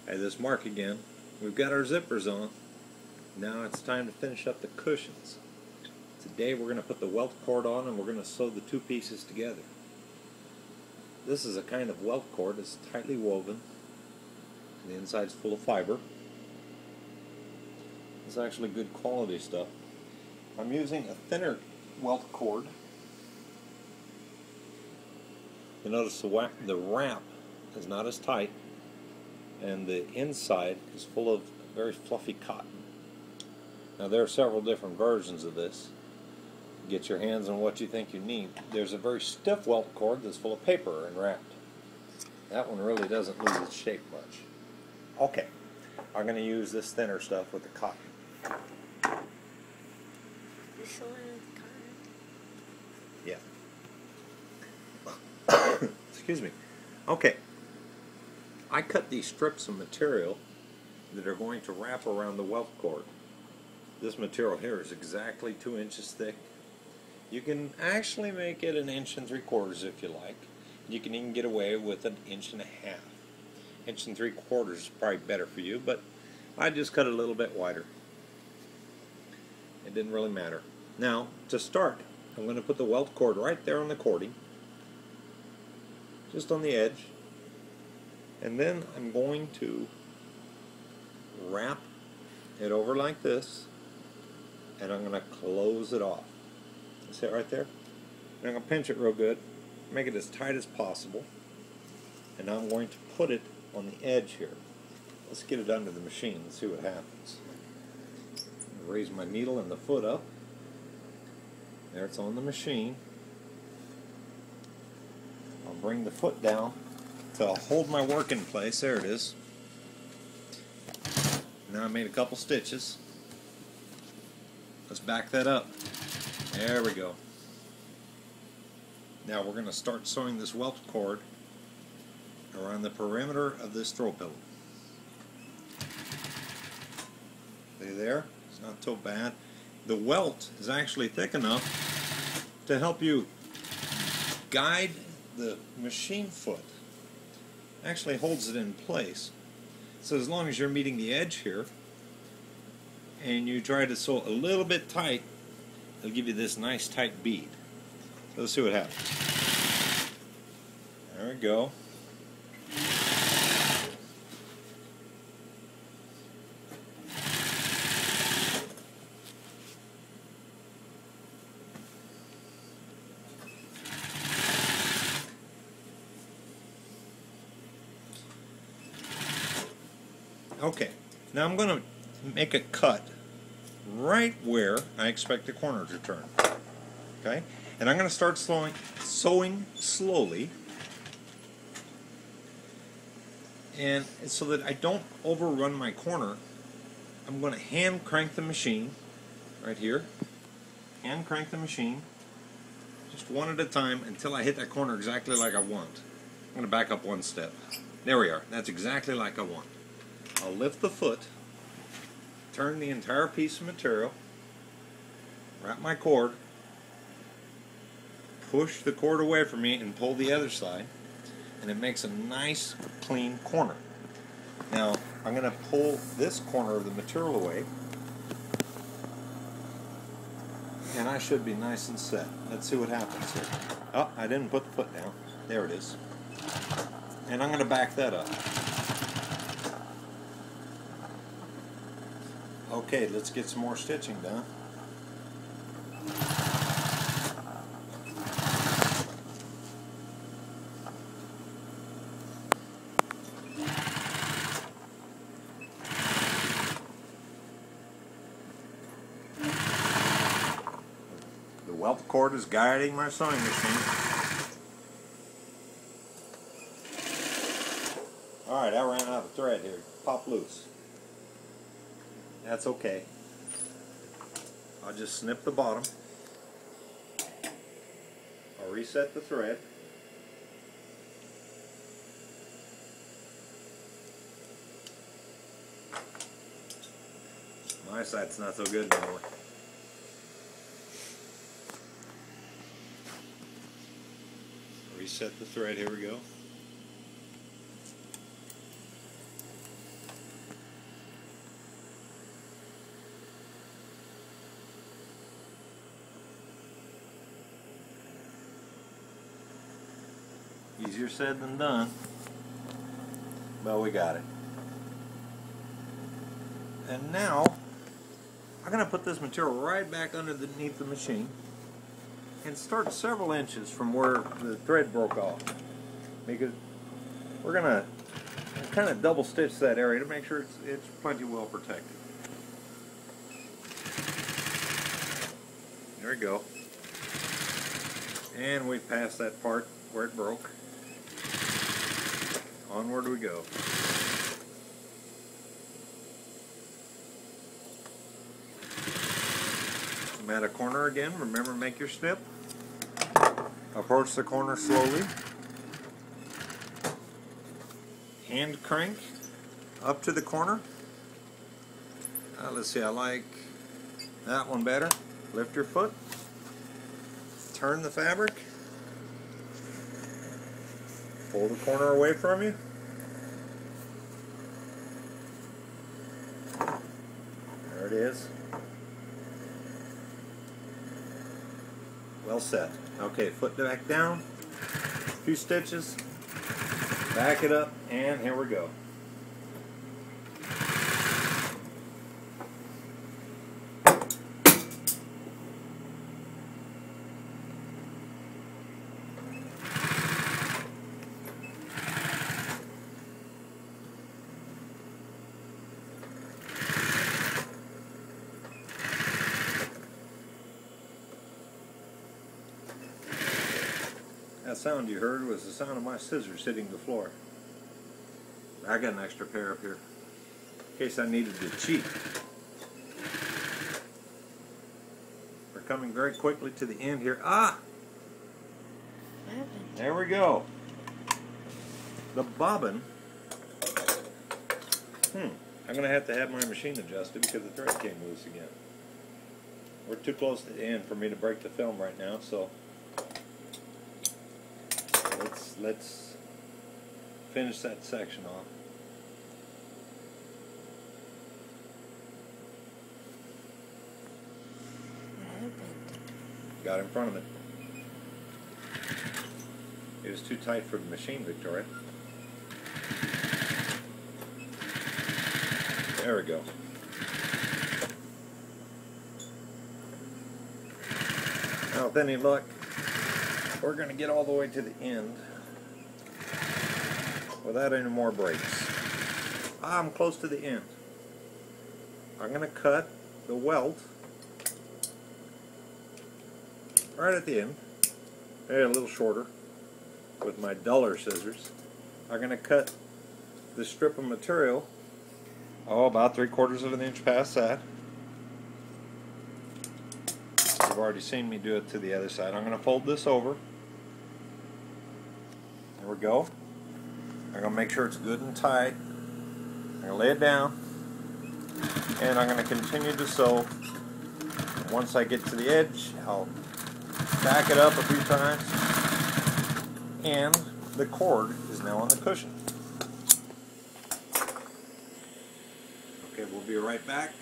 Hey, this is Mark again. We've got our zippers on. Now it's time to finish up the cushions. Today we're going to put the welt cord on and we're going to sew the two pieces together. This is a kind of welt cord that's tightly woven. The inside's full of fiber. It's actually good quality stuff. I'm using a thinner welt cord. You notice the wrap is not as tight, and the inside is full of very fluffy cotton. Now there are several different versions of this. Get your hands on what you think you need. There's a very stiff welt cord that's full of paper and wrapped. That one really doesn't lose its shape much. Okay, I'm going to use this thinner stuff with the cotton. This one with cotton? Yeah. Excuse me. Okay. I cut these strips of material that are going to wrap around the welt cord. This material here is exactly 2 inches thick. You can actually make it 1 3/4 if you like. You can even get away with 1.5 inches. 1 3/4 is probably better for you, but I just cut it a little bit wider. It didn't really matter. Now, to start, I'm going to put the welt cord right there on the cording, just on the edge, and then I'm going to wrap it over like this, and I'm going to close it off. See it right there? And I'm going to pinch it real good, make it as tight as possible, and now I'm going to put it on the edge here. Let's get it under the machine and see what happens. Raise my needle and the foot up. There, it's on the machine. I'll bring the foot down so I'll hold my work in place. There it is. Now I made a couple stitches. Let's back that up. There we go. Now we're going to start sewing this welt cord around the perimeter of this throw pillow. See there? It's not so bad. The welt is actually thick enough to help you guide the machine foot. Actually holds it in place. So as long as you're meeting the edge here and you try to sew a little bit tight, it'll give you this nice tight bead. So let's see what happens. There we go. Okay, now I'm going to make a cut right where I expect the corner to turn. Okay, and I'm going to start sewing slowly, and so that I don't overrun my corner, I'm going to hand crank the machine right here. Hand crank the machine just one at a time until I hit that corner exactly like I want. I'm going to back up one step. There we are. That's exactly like I want. I'll lift the foot, turn the entire piece of material, wrap my cord, push the cord away from me and pull the other side, and it makes a nice clean corner. Now I'm going to pull this corner of the material away, and I should be nice and set. Let's see what happens here. Oh, I didn't put the foot down. There it is. And I'm going to back that up. Okay, let's get some more stitching done. The welt cord is guiding my sewing machine. Alright, I ran out of thread here. Pop loose. That's okay. I'll just snip the bottom. I'll reset the thread. My side's not so good anymore. Reset the thread, here we go. Easier said than done. But we got it. And now, I'm going to put this material right back underneath the machine and start several inches from where the thread broke off. Because we're going to kind of double stitch that area to make sure it's plenty well protected. There we go. And we passed that part where it broke. Onward we go. I'm at a corner again. Remember, make your snip. Approach the corner slowly. Hand crank up to the corner. Let's see, I like that one better. Lift your foot. Turn the fabric. Pull the corner away from you. There it is. Well set. Okay, foot back down. A few stitches. Back it up, and here we go. That sound you heard was the sound of my scissors hitting the floor. I got an extra pair up here in case I needed to cheat. We're coming very quickly to the end here. Ah! There we go. The bobbin. I'm going to have my machine adjusted because the thread came loose again. We're too close to the end for me to break the film right now, so let's finish that section off. Got in front of it. It was too tight for the machine, Victoria. There we go. Now with any luck, we're going to get all the way to the end without any more breaks. I'm close to the end. I'm going to cut the welt right at the end, maybe a little shorter with my duller scissors. I'm going to cut the strip of material, about 3/4 of an inch past that. You've already seen me do it to the other side. I'm going to fold this over. There we go. I'm going to make sure it's good and tight. I'm going to lay it down, and I'm going to continue to sew. Once I get to the edge, I'll back it up a few times, and the cord is now on the cushion. Okay, we'll be right back.